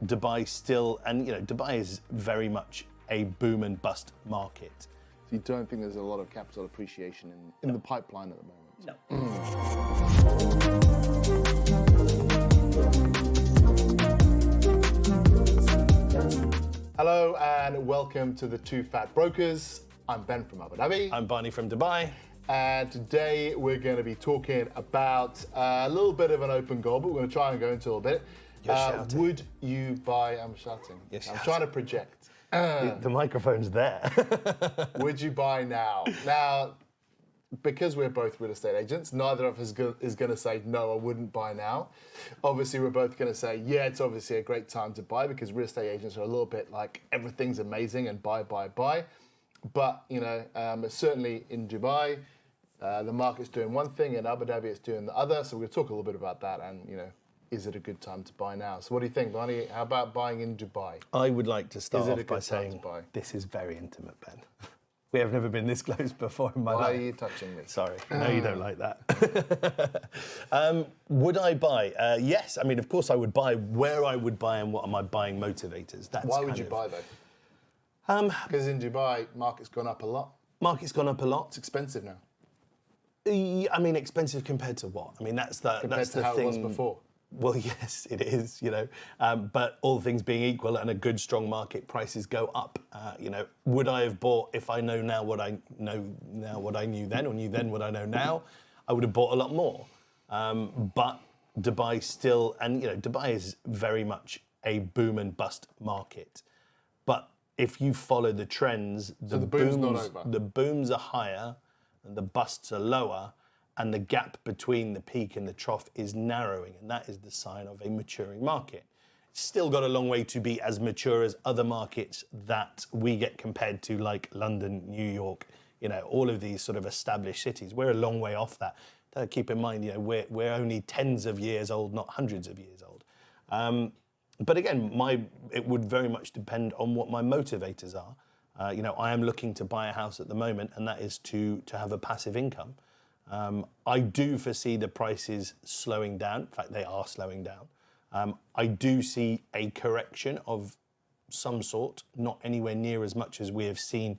Dubai still, and Dubai is very much a boom and bust market. So you don't think there's a lot of capital appreciation in the pipeline at the moment? No. Hello and welcome to the Two Fat Brokers. I'm Ben from Abu Dhabi. I'm Barney from Dubai. And today we're going to be talking about a little bit of an open goal, but we're going to try and go into a little bit. You're shouting. Would you buy? I'm shouting. You're I'm shouting. trying to project. The microphone's there. Would you buy now? Now, because we're both real estate agents, neither of us is going to say, no, I wouldn't buy now. Obviously, we're both going to say, yeah, it's obviously a great time to buy because real estate agents are a little bit like everything's amazing and buy. But, certainly in Dubai, the market's doing one thing, in Abu Dhabi it's doing the other. So we're going to talk a little bit about that and, is it a good time to buy now? So what do you think, Barney? How about buying in Dubai? I would like to start Is it a off good by time saying to buy? this is very intimate, Ben. We have never been this close before in my life. Why are you touching me? Sorry, no, you don't like that. Would I buy? Yes, I mean, of course I would buy. Where I would buy and what are my buying motivators? That's Why would you buy though? Because in Dubai, market's gone up a lot. Market's gone up a lot. It's expensive now. I mean, expensive compared to what? I mean, that's the Compared that's to the how thing. it was before. Well, yes, it is, but all things being equal and a good, strong market, prices go up. Would I have bought if I know now what I know now, what I knew then, or knew then what I know now? I would have bought a lot more. But Dubai still, and Dubai is very much a boom and bust market. But if you follow the trends, the boom's not over. The booms are higher and the busts are lower. And the gap between the peak and the trough is narrowing, and that is the sign of a maturing market. It's still got a long way to be as mature as other markets that we get compared to, like London, New York, all of these sort of established cities. We're a long way off that. Keep in mind, we're only tens of years old, not hundreds of years old. But again, it would very much depend on what my motivators are. I am looking to buy a house at the moment, and that is to have a passive income. I do foresee the prices slowing down. In fact, they are slowing down. I do see a correction of some sort, not anywhere near as much as we have seen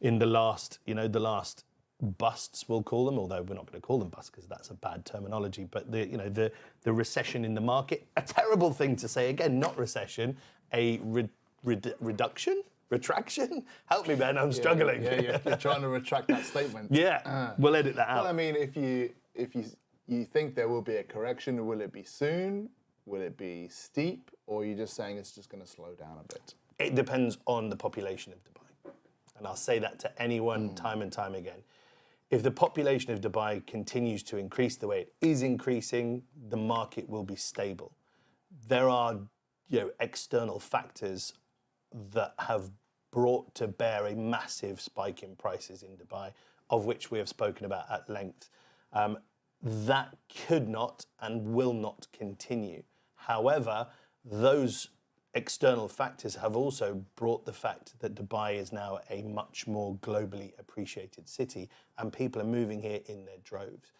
in the last busts, we'll call them, although we're not going to call them busts because that's a bad terminology. But the recession in the market, a terrible thing to say again, not recession, a reduction. Retraction? Help me, Ben. I'm struggling. Yeah, you're trying to retract that statement. Yeah, we'll edit that out. Well, I mean, if you think there will be a correction, will it be soon? Will it be steep? Or are you just saying it's just going to slow down a bit? It depends on the population of Dubai. And I'll say that to anyone time and time again. If the population of Dubai continues to increase the way it is increasing, the market will be stable. There are external factors that have brought to bear a massive spike in prices in Dubai, of which we have spoken about at length. That could not and will not continue. However, those external factors have also brought the fact that Dubai is now a much more globally appreciated city, and people are moving here in their droves.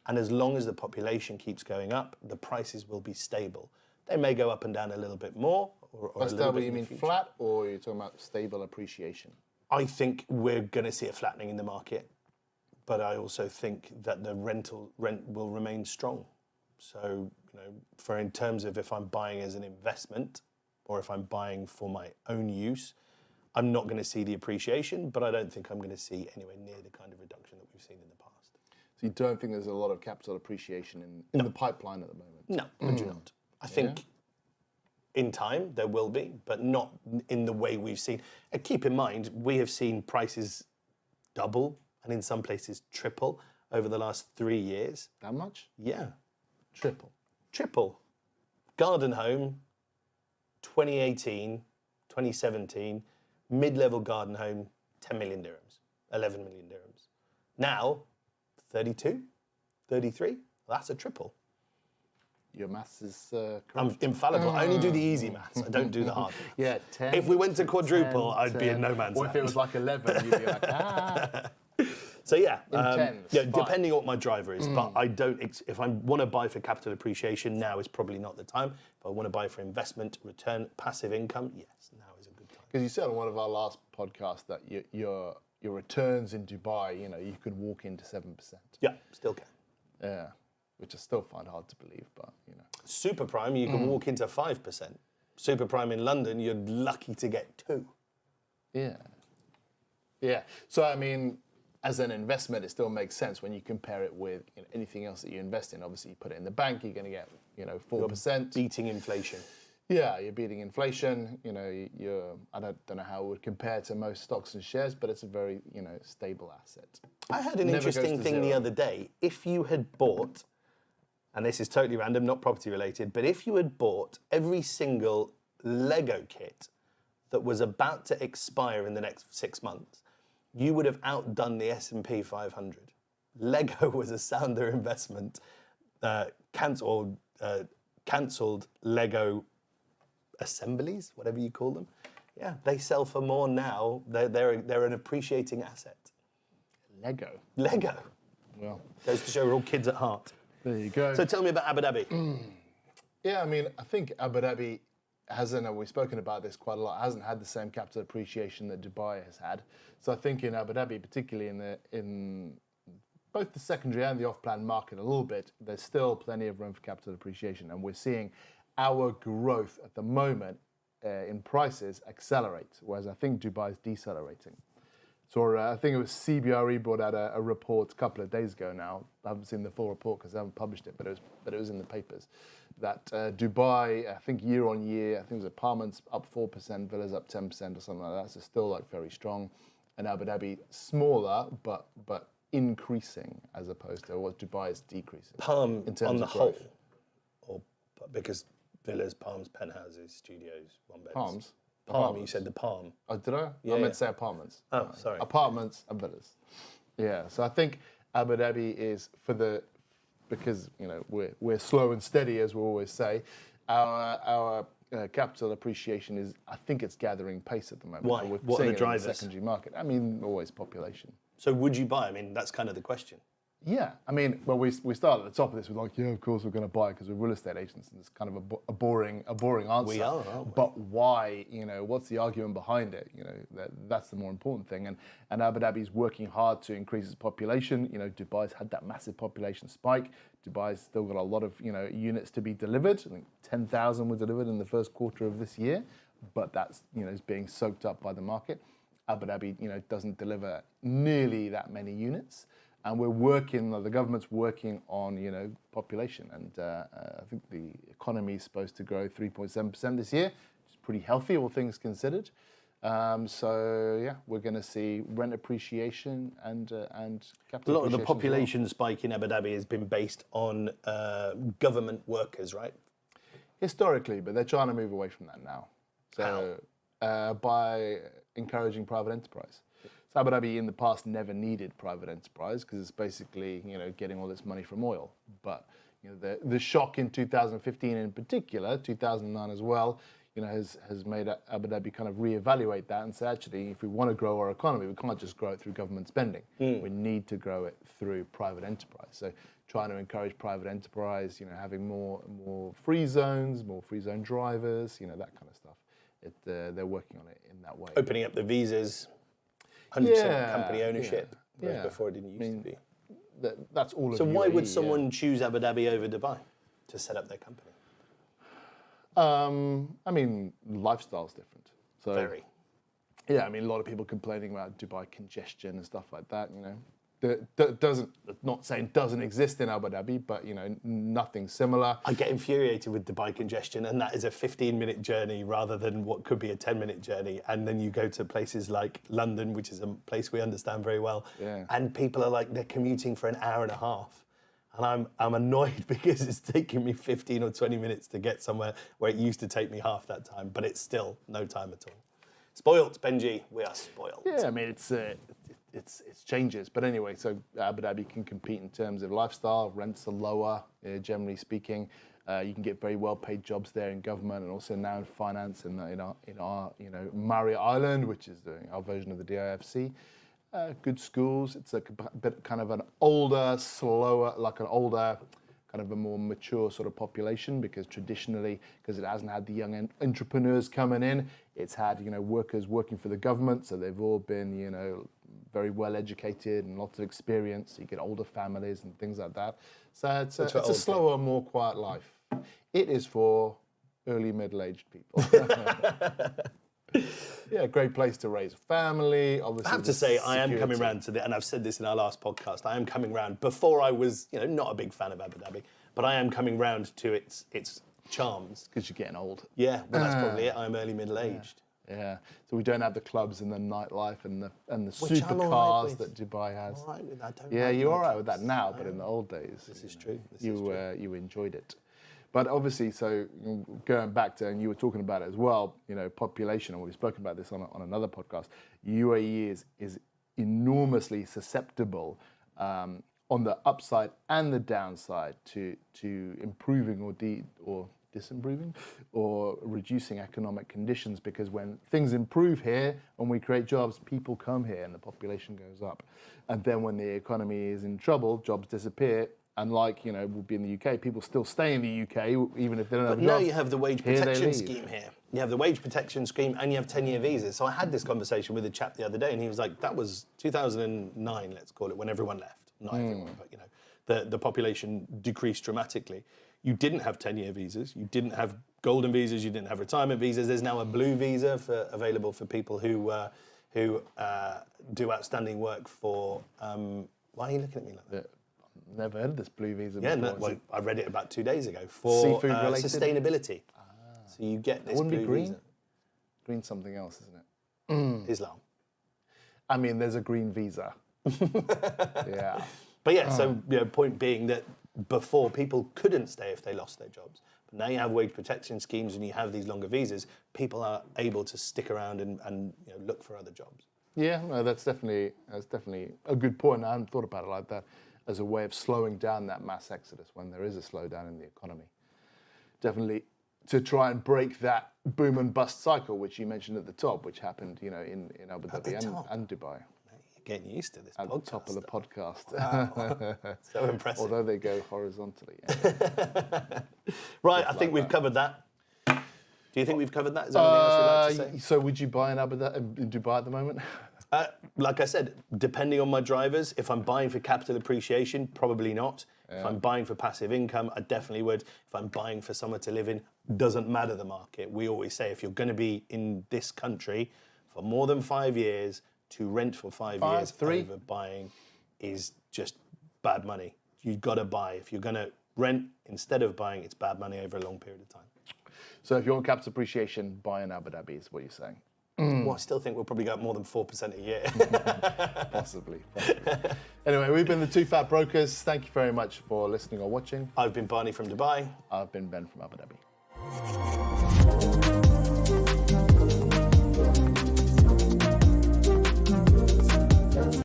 And as long as the population keeps going up, the prices will be stable. They may go up and down a little bit more. Or stable, you mean flat, or you're talking about stable appreciation? I think we're going to see a flattening in the market, but I also think that the rent will remain strong. So, in terms of if I'm buying as an investment or if I'm buying for my own use, I'm not going to see the appreciation, but I don't think I'm going to see anywhere near the kind of reduction that we've seen in the past. So you don't think there's a lot of capital appreciation in the pipeline at the moment? No, I do not. I think in time there will be, but not in the way we've seen. And keep in mind, we have seen prices double and in some places triple over the last 3 years. That much? Yeah. Triple. Garden home, 2018, 2017, mid-level garden home, 10 million dirhams, 11 million dirhams. Now, 32, 33, that's a triple. Your maths is correct. I'm infallible. I only do the easy maths. I don't do the hard maths. Yeah, 10. If we went to quadruple, 10, I'd be in no man's Or land. if it was like 11, you'd be like, So yeah, Intense, yeah, fine. depending on what my driver is. But I don't. If I want to buy for capital appreciation, now is probably not the time. If I want to buy for investment, return, passive income, yes, now is a good time. Because you said on one of our last podcasts that your returns in Dubai, you could walk into 7%. Yeah, still can. Yeah, which I still find hard to believe, but Super prime, you can walk into 5%. Super prime in London, you're lucky to get 2. Yeah. Yeah. So I mean, as an investment, it still makes sense when you compare it with anything else that you invest in. Obviously, you put it in the bank, you're going to get 4%. Beating inflation. Yeah, you're beating inflation. I don't know how it would compare to most stocks and shares, but it's a very stable asset. I heard an Never goes interesting to thing the zero. other day. If you had bought, and this is totally random, not property related, but if you had bought every single Lego kit that was about to expire in the next 6 months, you would have outdone the S&P 500. Lego was a sounder investment. Cancelled Lego assemblies, whatever you call them. Yeah, they sell for more now. They're an appreciating asset. Lego. Well, Goes to show we're all kids at heart. there you go. So tell me about Abu Dhabi. Yeah, I mean, I think Abu Dhabi hasn't, and we've spoken about this quite a lot, hasn't had the same capital appreciation that Dubai has had. So I think in Abu Dhabi, particularly in both the secondary and the off-plan market a little bit, there's still plenty of room for capital appreciation. And we're seeing our growth at the moment in prices accelerate, whereas I think Dubai is decelerating. So I think it was CBRE brought out a report a couple of days ago now. I haven't seen the full report because I haven't published it, but it was in the papers. That Dubai, I think year on year, I think it was apartments up 4%, villas up 10% or something like that. So still like very strong. And Abu Dhabi smaller, but increasing as opposed to what Dubai is decreasing. Palm in terms on the of whole, growth. or because villas, palms, penthouses, studios, one beds. Palms. Palm. You Apartments. said the palm. Oh, did I? Yeah, I meant yeah. to say apartments. Oh, sorry. Apartments and villas. Yeah. So I think Abu Dhabi is because we're slow and steady, as we always say. Our capital appreciation is, I think it's gathering pace at the moment. Why? We're What are seeing the it in drivers? secondary market. I mean, always population. So would you buy? I mean, that's kind of the question. Yeah, I mean, well, we started at the top of this with like, yeah, of course we're going to buy because we're real estate agents, and it's kind of a boring answer. We are, aren't we? But why? What's the argument behind it? That's the more important thing. And Abu Dhabi's working hard to increase its population. Dubai's had that massive population spike. Dubai's still got a lot of units to be delivered. I think 10,000 were delivered in the first quarter of this year, but that's is being soaked up by the market. Abu Dhabi doesn't deliver nearly that many units. And the government's working on, population. And I think the economy is supposed to grow 3.7% this year, which is pretty healthy, all things considered. So, yeah, we're going to see rent appreciation and capital appreciation. A lot of the as well. population spike in Abu Dhabi has been based on government workers, right? Historically, but they're trying to move away from that now. So by encouraging private enterprise. So Abu Dhabi in the past never needed private enterprise because it's basically getting all its money from oil. But the shock in 2015 in particular, 2009 as well, has made Abu Dhabi kind of reevaluate that and say actually if we want to grow our economy, we can't just grow it through government spending. We need to grow it through private enterprise. So trying to encourage private enterprise, having more free zones, more free zone drivers, that kind of stuff. They're working on it in that way. Opening up the visas, 100% company ownership, whereas yeah. before it didn't used to be. That's all of So why would UAE, someone choose Abu Dhabi over Dubai to set up their company? I mean, lifestyle's different. So, Very. Yeah, I mean, a lot of people complaining about Dubai congestion and stuff like that, That doesn't, not saying doesn't exist in Abu Dhabi, but, nothing similar. I get infuriated with Dubai congestion, and that is a 15-minute journey rather than what could be a 10-minute journey. And then you go to places like London, which is a place we understand very well, and people are like, they're commuting for an hour and a half. And I'm annoyed because it's taking me 15 or 20 minutes to get somewhere where it used to take me half that time, but it's still no time at all. Spoilt, Benji, we are spoilt. Yeah, I mean, it's changes. But anyway, so Abu Dhabi can compete in terms of lifestyle. Rents are lower, generally speaking. You can get very well-paid jobs there in government and also now in finance and in our Marriott Island, which is our version of the DIFC. good schools. It's a bit kind of an older, slower, like an older, kind of a more mature sort of population, because traditionally, because it hasn't had the young entrepreneurs coming in, it's had, workers working for the government, so they've all been, very well educated and lots of experience. So you get older families and things like that. So it's a slower, more quiet life. It is for early middle-aged people. Yeah, great place to raise a family. Obviously, I have to say, I am coming round to and I've said this in our last podcast, I am coming round. Before I was, not a big fan of Abu Dhabi, but I am coming round to its charms. Because you're getting old. Yeah, well, that's probably it. I'm early middle-aged. Yeah, so we don't have the clubs and the nightlife and the Which I'm all right supercars with. that Dubai has. All right with that. Don't Yeah, like you're all right nightclubs. with that now, but in the old days, This is true. you enjoyed it. But obviously, so going back to, and you were talking about it as well, population, and we've spoken about this on another podcast, UAE is enormously susceptible on the upside and the downside to improving or disimproving or reducing economic conditions, because when things improve here and we create jobs, people come here and the population goes up. And then when the economy is in trouble, jobs disappear. And like, we'll be in the UK, people still stay in the UK, even if they don't have a job. But now you have the wage Here they protection leave. scheme here. You have the wage protection scheme and you have 10-year visas. So I had this conversation with a chap the other day and he was like, that was 2009, let's call it, when everyone left. Not everyone, but the population decreased dramatically. You didn't have 10-year visas. You didn't have golden visas. You didn't have retirement visas. There's now a blue visa available for people who do outstanding work for... why are you looking at me like that? Never heard of this blue visa Yeah, before. well, I read it about 2 days ago for Seafood-related? sustainability. So you get this Wouldn't blue be green? visa. Green's something else, isn't it? Islam. I mean, there's a green visa. Yeah. But yeah, so point being that before people couldn't stay if they lost their jobs. But now you have wage protection schemes and you have these longer visas, people are able to stick around and look for other jobs. Yeah, no, that's definitely a good point. I hadn't thought about it like that, as a way of slowing down that mass exodus when there is a slowdown in the economy. Definitely to try and break that boom and bust cycle, which you mentioned at the top, which happened, in Abu Dhabi and Dubai. You're getting used to this At podcast. the top of the podcast. Wow. So impressive. Although they go horizontally. Right, I think we've covered that. Do you think we've covered that? Is there anything else you'd like to say? So would you buy in Dubai at the moment? Like I said, depending on my drivers, if I'm buying for capital appreciation, probably not. Yeah. If I'm buying for passive income, I definitely would. If I'm buying for somewhere to live in, doesn't matter the market. We always say if you're going to be in this country for more than 5 years, to rent for 5 years over buying is just bad money. You've got to buy. If you're going to rent instead of buying, it's bad money over a long period of time. So if you want capital appreciation, buy in Abu Dhabi is what you're saying. Well, I still think we'll probably go up more than 4% a year. Possibly. Anyway, we've been the Two Fat Brokers. Thank you very much for listening or watching. I've been Barney from Dubai. I've been Ben from Abu Dhabi.